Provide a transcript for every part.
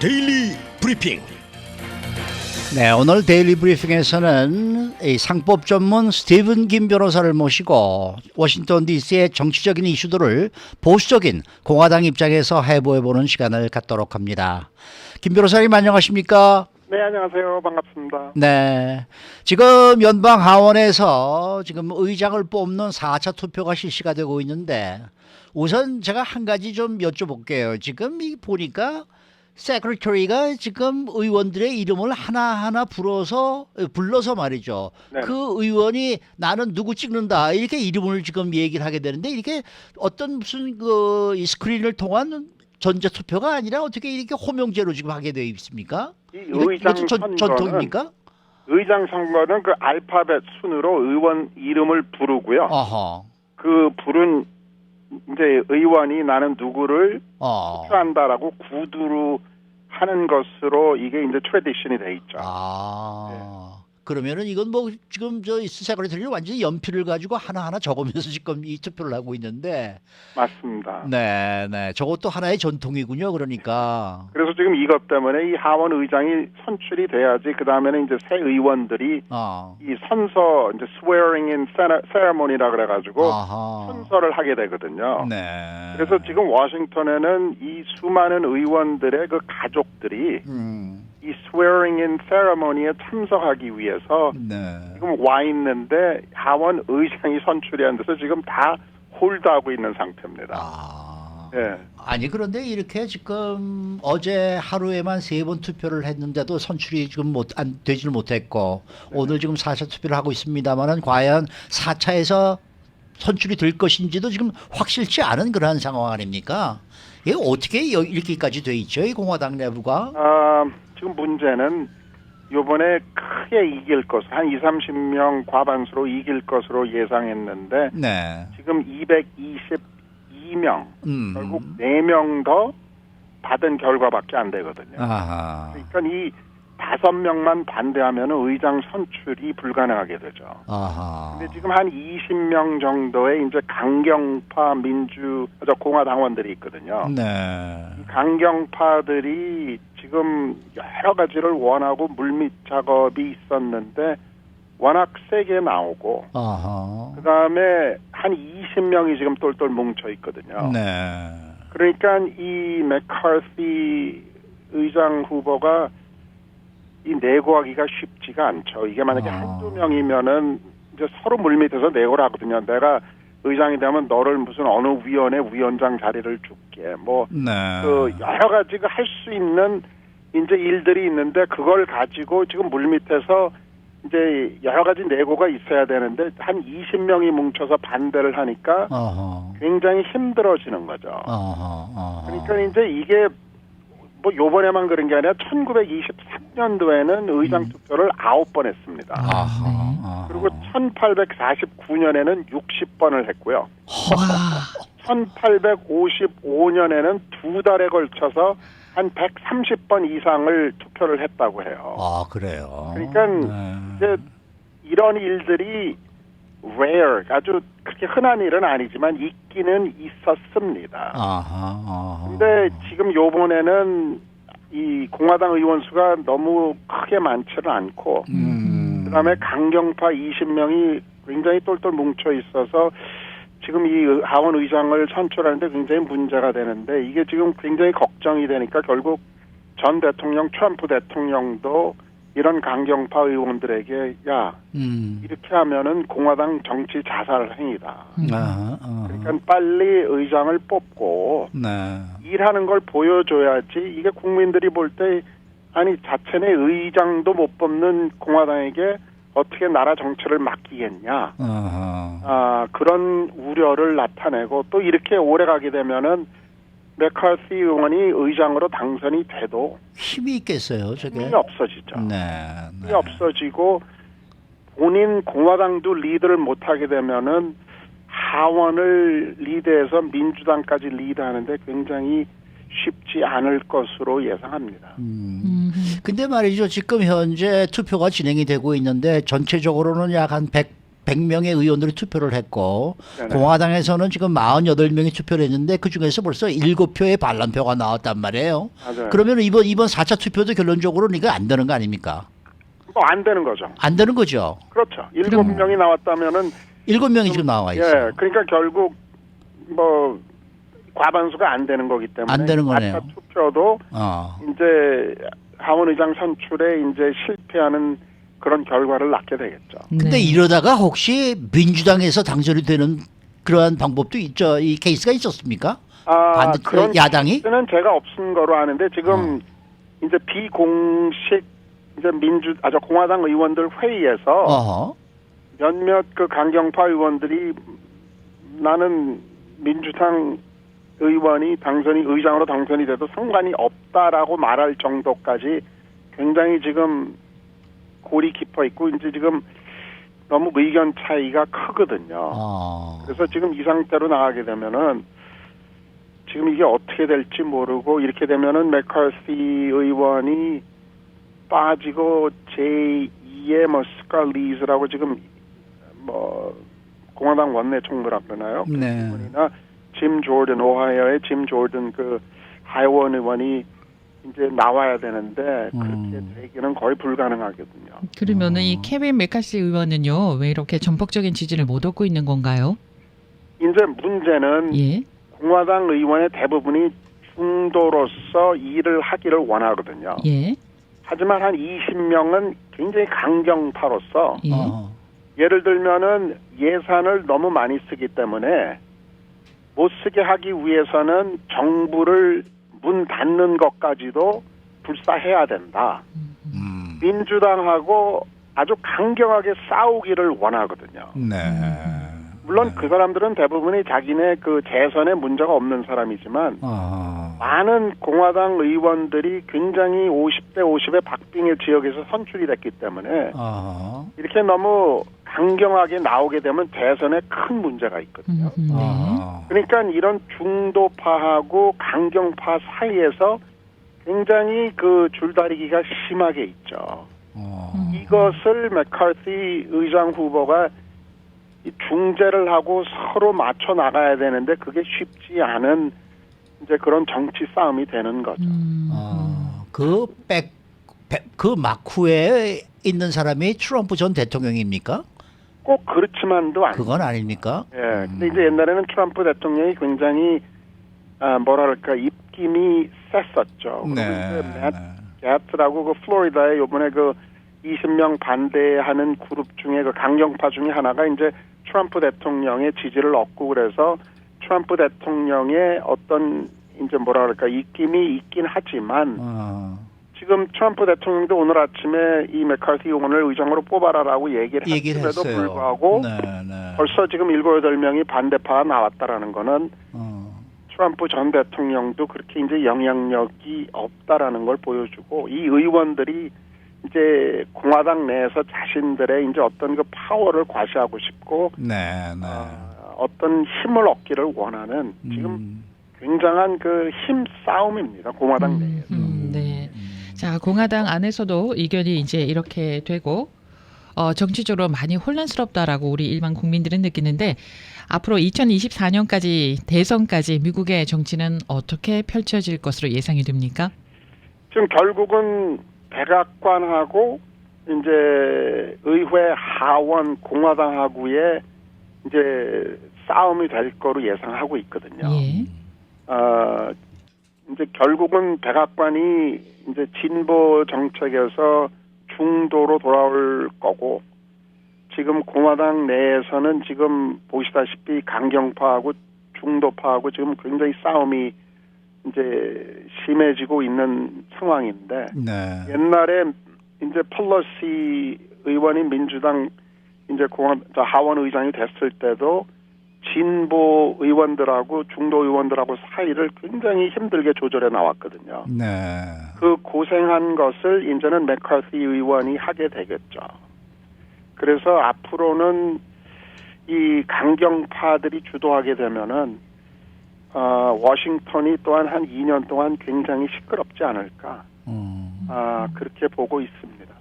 데일리 브리핑. 네, 오늘 데일리 브리핑에서는 이 상법 전문 스티븐 김 변호사를 모시고 워싱턴 DC의 정치적인 이슈들을 보수적인 공화당 입장에서 해부해보는 시간을 갖도록 합니다. 김 변호사님 안녕하십니까? 네, 안녕하세요. 반갑습니다. 네, 지금 연방 하원에서 지금 의장을 뽑는 4차 투표가 실시가 되고 있는데 우선 제가 한 가지 좀 여쭤볼게요. 지금 이 보니까 세크리터리가 지금 의원들의 이름을 하나하나 불러서 말이죠. 네. 그 의원이 나는 누구 찍는다 이렇게 이름을 지금 얘기를 하게 되는데 이렇게 어떤 무슨 이 스크린을 통한 전자 투표가 아니라 어떻게 이렇게 호명제로 지금 하게 되어 있습니까? 이 이것도 전통입니까? 의장 선거는 그 알파벳 순으로 의원 이름을 부르고요. 어허. 그 부른 이제 의원이 나는 누구를 투표한다라고 구두로 하는 것으로 이게 이제 트래디션이 돼 있죠. 그러면은 이건 뭐 지금 저 세크리터리는 완전히 연필을 가지고 하나하나 적으면서 지금 이 투표를 하고 있는데. 맞습니다. 네, 네. 저것도 하나의 전통이군요. 그러니까. 그래서 지금 이것 때문에 이 하원 의장이 선출이 돼야지 그 다음에는 이제 새 의원들이 이 선서 이제 swearing in ceremony라 그래가지고 선서를 하게 되거든요. 네. 그래서 지금 워싱턴에는 이 수많은 의원들의 그 가족들이 이 swearing in ceremony에 참석하기 위해서 지금 와 있는데 하원 의장이 선출이 안 돼서 지금 다 홀드하고 있는 상태입니다. 네. 아니 그런데 이렇게 지금 어제 하루에만 3번 투표를 했는데도 선출이 지금 되지를 못했고 오늘 지금 4차 투표를 하고 있습니다만은 과연 4차에서 선출이 될 것인지도 지금 확실치 않은 그러한 상황 아닙니까? 이게 어떻게 이렇게까지 돼 있죠? 이 공화당 내부가? 지금 문제는 이번에 크게 이길 것으로 한 20-30명 과반수로 이길 것으로 예상했는데 지금 222명 결국 4명 더 받은 결과밖에 안 되거든요. 그러니까 이 5명만 반대하면 의장 선출이 불가능하게 되죠. 근데 지금 한 20명 정도의 이제 강경파 공화당원들이 있거든요. 이 강경파들이 지금 여러 가지를 원하고 물밑 작업이 있었는데 워낙 세게 나오고 그 다음에 한 20명이 지금 똘똘 뭉쳐 있거든요. 그러니까 이 맥카시 의장 후보가 이 내고하기가 쉽지가 않죠. 이게 만약에 한두 명이면은 이제 서로 물밑에서 내고를 하거든요. 내가 의장이 되면 너를 무슨 어느 위원회 위원장 자리를 줄게. 그 여러 가지 할 수 있는 이제 일들이 있는데 그걸 가지고 지금 물밑에서 이제 여러 가지 내고가 있어야 되는데 한 20명이 뭉쳐서 반대를 하니까 굉장히 힘들어지는 거죠. 그러니까 이제 이게 뭐 요번에만 그런 게 아니라 1923년도에는 의장 투표를 9번 했습니다. 그리고 1849년에는 60번을 했고요. 1855년에는 2달에 걸쳐서 한 130번 이상을 투표를 했다고 해요. 그래요. 그러니까 이제 이런 일들이 rare, 아주 그렇게 흔한 일은 아니지만 있기는 있었습니다. 근데 지금 요번에는 이 공화당 의원 수가 너무 크게 많지는 않고 그다음에 강경파 20명이 굉장히 똘똘 뭉쳐 있어서 지금 이 하원 의장을 선출하는데 굉장히 문제가 되는데 이게 지금 굉장히 걱정이 되니까 결국 전 대통령 트럼프 대통령도 이런 강경파 의원들에게 이렇게 하면은 공화당 정치 자살 행위다. 그러니까 빨리 의장을 뽑고 일하는 걸 보여줘야지 이게 국민들이 볼 때 아니 자체의 의장도 못 뽑는 공화당에게 어떻게 나라 정치를 맡기겠냐. 그런 우려를 나타내고 또 이렇게 오래 가게 되면은 맥카시 의원이 의장으로 당선이 돼도 힘이 있겠어요, 저게? 힘이 없어지죠. 힘이 없어지고 본인 공화당도 리드를 못하게 되면은 하원을 리드해서 민주당까지 리드하는데 굉장히 쉽지 않을 것으로 예상합니다. 근데 말이죠, 지금 현재 투표가 진행이 되고 있는데 전체적으로는 약 한 100명의 의원들이 투표를 했고 네네. 공화당에서는 지금 48명이 투표를 했는데 그중에서 벌써 7표의 반란표가 나왔단 말이에요. 맞아요. 그러면 이번 4차 투표도 결론적으로는 이거 안 되는 거 아닙니까? 뭐 안 되는 거죠. 안 되는 거죠. 그렇죠. 7명이 나왔다면은 7명이 지금 나와 있어요. 예, 그러니까 결국 뭐 과반수가 안 되는 거기 때문에 안 되는 거네요. 4차 투표도 이제 하원 의장 선출에 이제 실패하는 그런 결과를 낳게 되겠죠. 근데 네. 이러다가 혹시 민주당에서 당선이 되는 그러한 방법도 있죠. 이 케이스가 있었습니까? 그런 야당이? 는 제가 없은 거로 아는데 지금 이제 비공식 이제 공화당 의원들 회의에서 몇몇 그 강경파 의원들이 나는 민주당 의원이 의장으로 당선이 돼도 상관이 없다라고 말할 정도까지 굉장히 지금 골이 깊어 있고 이제 지금 너무 의견 차이가 크거든요. 그래서 지금 이 상태로 나가게 되면은 지금 이게 어떻게 될지 모르고 이렇게 되면은 맥카시 의원이 빠지고 제2의 뭐 스칼리즈라고 지금 뭐 공화당 원내 총무라 그러나요? 네. 그분이나 짐 조던 오하이오의 짐 조던 그 하원 의원이 이제 나와야 되는데 그렇게 되기는 거의 불가능하거든요. 그러면은 이 케빈 메카시 의원은요 왜 이렇게 전폭적인 지지를 못 얻고 있는 건가요? 이제 문제는 예. 공화당 의원의 대부분이 중도로서 일을 하기를 원하거든요. 예. 하지만 한 20명은 굉장히 강경파로서 예. 예를 들면은 예산을 너무 많이 쓰기 때문에 못 쓰게 하기 위해서는 정부를 문 닫는 것까지도 불사해야 된다. 민주당하고 아주 강경하게 싸우기를 원하거든요. 네. 물론 그 사람들은 대부분이 자기네 그 재선에 문제가 없는 사람이지만 많은 공화당 의원들이 굉장히 50대 50의 박빙의 지역에서 선출이 됐기 때문에 이렇게 너무 강경하게 나오게 되면 재선에 큰 문제가 있거든요. 네. 그러니까 이런 중도파하고 강경파 사이에서 굉장히 그 줄다리기가 심하게 있죠. 이것을 맥카티 의장 후보가 이 중재를 하고 서로 맞춰 나가야 되는데 그게 쉽지 않은 이제 그런 정치 싸움이 되는 거죠. 그 막후에 있는 사람이 트럼프 전 대통령입니까? 꼭 그렇지만도 않아요. 그건 아닙니까? 예. 근데 이제 옛날에는 트럼프 대통령이 굉장히 뭐랄까 입김이 셌었죠. 네. 맷 게츠라고 그 플로리다에 요번에 그 20명 반대하는 그룹 중에 그 강경파 중에 하나가 이제 트럼프 대통령의 지지를 얻고 그래서 트럼프 대통령의 어떤 이제 뭐랄까 입김이 있긴 하지만 지금 트럼프 대통령도 오늘 아침에 이 맥카티 의원을 의장으로 뽑아라라고 얘기를 했음에도 불구하고 벌써 지금 7, 8명이 반대파가 나왔다라는 거는 트럼프 전 대통령도 그렇게 이제 영향력이 없다라는 걸 보여주고 이 의원들이 이제 공화당 내에서 자신들의 이제 어떤 그 파워를 과시하고 싶고 어떤 힘을 얻기를 원하는 지금 굉장한 그 힘 싸움입니다. 공화당 내에서. 네. 자, 공화당 안에서도 의견이 이제 이렇게 되고 정치적으로 많이 혼란스럽다라고 우리 일반 국민들은 느끼는데 앞으로 2024년까지 대선까지 미국의 정치는 어떻게 펼쳐질 것으로 예상이 됩니까? 지금 결국은 백악관하고 이제 의회 하원 공화당하고의 이제 싸움이 될 거로 예상하고 있거든요. 예. 이제 결국은 백악관이 이제 진보 정책에서 중도로 돌아올 거고 지금 공화당 내에서는 지금 보시다시피 강경파하고 중도파하고 지금 굉장히 싸움이 이제 심해지고 있는 상황인데 옛날에 이제 펠로시 의원이 민주당 이제 하원 의장이 됐을 때도 진보 의원들하고 중도 의원들하고 사이를 굉장히 힘들게 조절해 나왔거든요. 그 고생한 것을 이제는 맥카티 의원이 하게 되겠죠. 그래서 앞으로는 이 강경파들이 주도하게 되면은 워싱턴이 또한 한 2년 동안 굉장히 시끄럽지 않을까. 그렇게 보고 있습니다.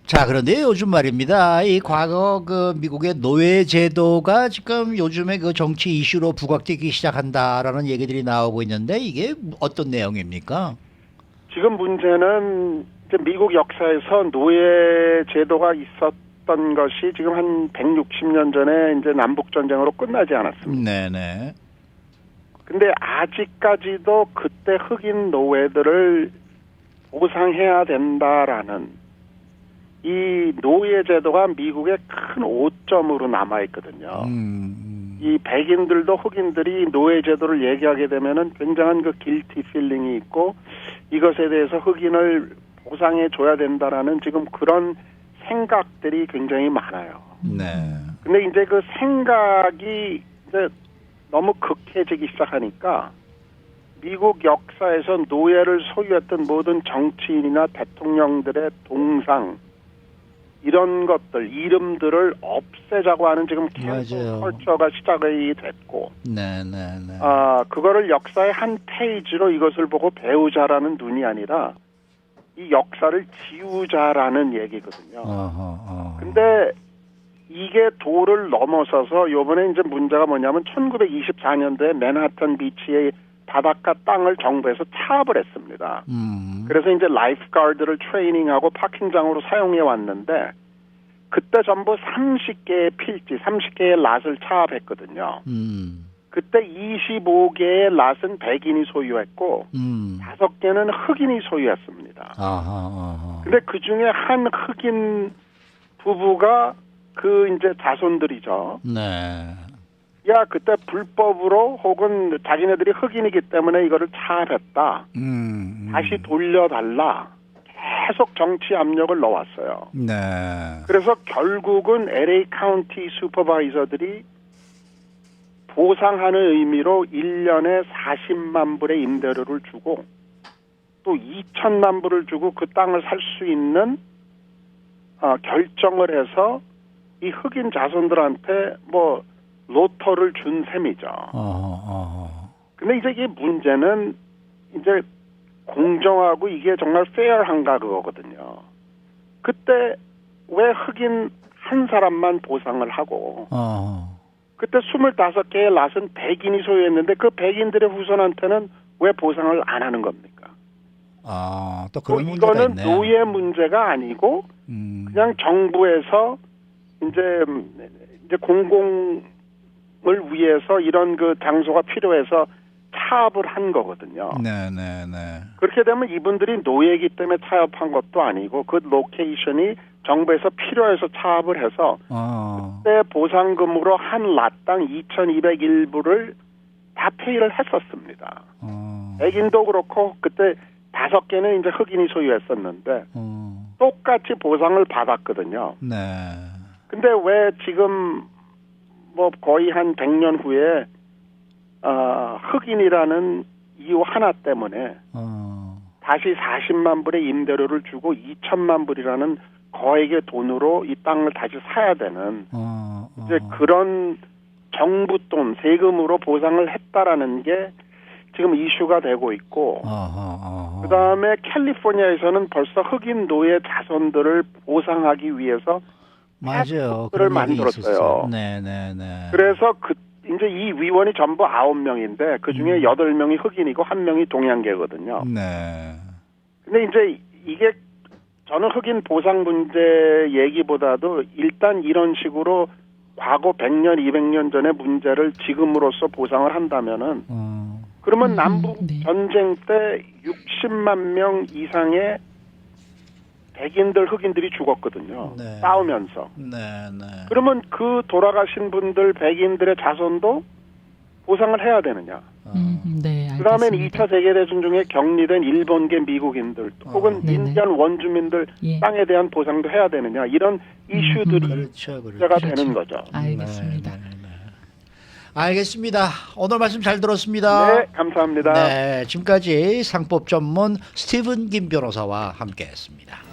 자, 그런데 요즘 말입니다. 이 과거 그 미국의 노예 제도가 지금 요즘에 그 정치 이슈로 부각되기 시작한다라는 얘기들이 나오고 있는데 이게 어떤 내용입니까? 지금 문제는 이제 미국 역사에서 노예 제도가 있었던 것이 지금 한 160년 전에 이제 남북 전쟁으로 끝나지 않았습니다. 네네. 근데 아직까지도 그때 흑인 노예들을 보상해야 된다라는 이 노예 제도가 미국의 큰 오점으로 남아 있거든요. 이 백인들도 흑인들이 노예 제도를 얘기하게 되면은 굉장한 그 길티 필링이 있고 이것에 대해서 흑인을 보상해 줘야 된다라는 지금 그런 생각들이 굉장히 많아요. 네. 근데 이제 그 생각이 이제 너무 극해지기 시작하니까 미국 역사에서 노예를 소유했던 모든 정치인이나 대통령들의 동상 이런 것들 이름들을 없애자고 하는 지금 맞아요. 컬처가 시작이 됐고, 네네네. 그거를 역사의 한 페이지로 이것을 보고 배우자라는 눈이 아니라 이 역사를 지우자라는 얘기거든요. 근데 이게 도를 넘어서서 요번에 이제 문제가 뭐냐면 1924년도에 맨하탄 비치의 바닷가 땅을 정부에서 차압을 했습니다. 그래서 이제 라이프가드를 트레이닝하고 파킹장으로 사용해 왔는데 그때 전부 30개의 필지, 30개의 랏을 차압했거든요. 그때 25개의 랏은 백인이 소유했고 5개는 흑인이 소유했습니다. 근데 그 중에 한 흑인 부부가 그 이제 자손들이죠. 네. 야, 그때 불법으로 혹은 자기네들이 흑인이기 때문에 이거를 차압했다. 다시 돌려달라. 계속 정치 압력을 넣었어요. 네. 그래서 결국은 LA 카운티 슈퍼바이저들이 보상하는 의미로 1년에 40만 불의 임대료를 주고 또 2천만 불을 주고 그 땅을 살 수 있는 결정을 해서 이 흑인 자손들한테 뭐 로터를 준 셈이죠. 근데 이제 이게 문제는 이제 공정하고 이게 정말 페어한가 그거거든요. 그때 왜 흑인 한 사람만 보상을 하고 그때 25개의 랏은 백인이 소유했는데 그 백인들의 후손한테는 왜 보상을 안 하는 겁니까? 또 그런 문제가 이거는 있네. 노예 문제가 아니고 그냥 정부에서 이제 공공을 위해서 이런 그 장소가 필요해서 차압을 한 거거든요. 네네네. 그렇게 되면 이분들이 노예이기 때문에 차압한 것도 아니고 그 로케이션이 정부에서 필요해서 차압을 해서 그때 보상금으로 한 랏당 2,201불을 다 페이를 했었습니다. 백인도 그렇고 그때 5개는 이제 흑인이 소유했었는데 똑같이 보상을 받았거든요. 네. 근데 왜 지금 뭐 거의 한 100년 후에 흑인이라는 이유 하나 때문에 다시 40만 불의 임대료를 주고 2천만 불이라는 거액의 돈으로 이 땅을 다시 사야 되는 이제 그런 정부 돈 세금으로 보상을 했다라는 게 지금 이슈가 되고 있고 그다음에 캘리포니아에서는 벌써 흑인 노예 자손들을 보상하기 위해서 맞아요. 를 만들었어요. 네네네. 그래서 이제 이 위원이 전부 9명인데 그 중에 8명이 흑인이고 1명이 동양계거든요. 네. 근데 이제 이게 저는 흑인 보상 문제 얘기보다도 일단 이런 식으로 과거 100년, 200년 전의 문제를 지금으로서 보상을 한다면은 그러면 남북 전쟁 때 60만 명 이상의 백인들, 흑인들이 죽었거든요. 네. 싸우면서. 네네. 그러면 그 돌아가신 분들 백인들의 자손도 보상을 해야 되느냐. 네, 그 다음에 알겠습니다. 2차 세계대전 중에 격리된 일본계 미국인들 혹은 네네. 인디안 원주민들 예. 땅에 대한 보상도 해야 되느냐. 이런 이슈들이 그렇죠. 문제가 되는 거죠. 알겠습니다. 알겠습니다. 오늘 말씀 잘 들었습니다. 네, 감사합니다. 네, 지금까지 상법 전문 스티븐 김 변호사와 함께했습니다.